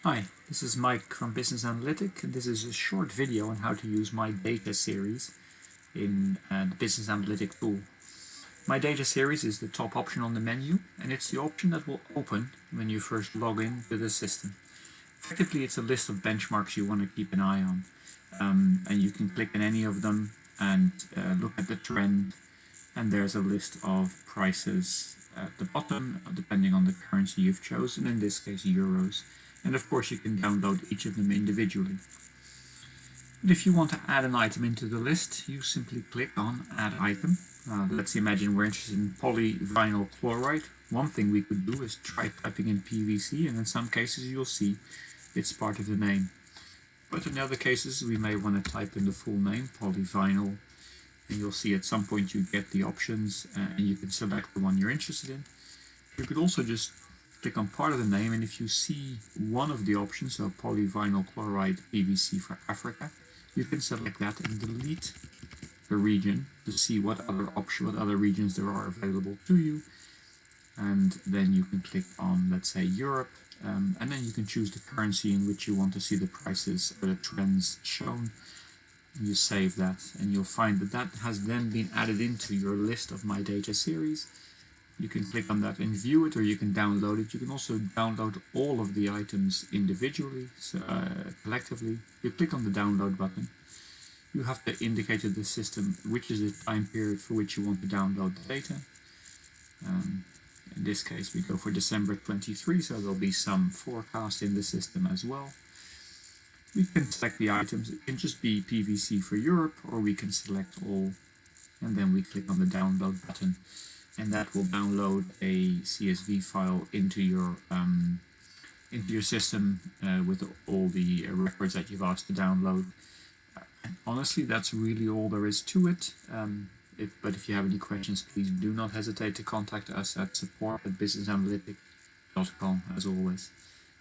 Hi, this is Mike from Business Analytiq, and this is a short video on how to use my data series in the Business Analytiq tool. My data series is the top option on the menu, and it's the option that will open when you first log in to the system. Effectively, it's a list of benchmarks you want to keep an eye on, and you can click on any of them and look at the trend, and there's a list of prices at the bottom, depending on the currency you've chosen, in this case euros. And of course you can download each of them individually. But if you want to add an item into the list, you simply click on Add Item. Let's imagine we're interested in polyvinyl chloride. One thing we could do is try typing in PVC, and in some cases you'll see it's part of the name. But in other cases we may want to type in the full name, polyvinyl, and you'll see at some point you get the options and you can select the one you're interested in. You could also just click on part of the name, and if you see one of the options, so polyvinyl chloride PVC for Africa, you can select that and delete the region to see what other regions there are available to you. And then you can click on, let's say, Europe, and then you can choose the currency in which you want to see the prices or the trends shown. You save that, and you'll find that that has then been added into your list of My Data series. You can click on that and view it, or you can download it. You can also download all of the items individually, so, collectively. You click on the download button. You have to indicate to the system which is the time period for which you want to download the data. In this case we go for December 23, so there'll be some forecast in the system as well. We can select the items. It can just be PVC for Europe, or we can select all, and then we click on the download button. And that will download a CSV file into your system with all the records that you've asked to download. And honestly, that's really all there is to it. But if you have any questions, please do not hesitate to contact us at support@businessanalytic.com as always.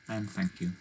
And thank you.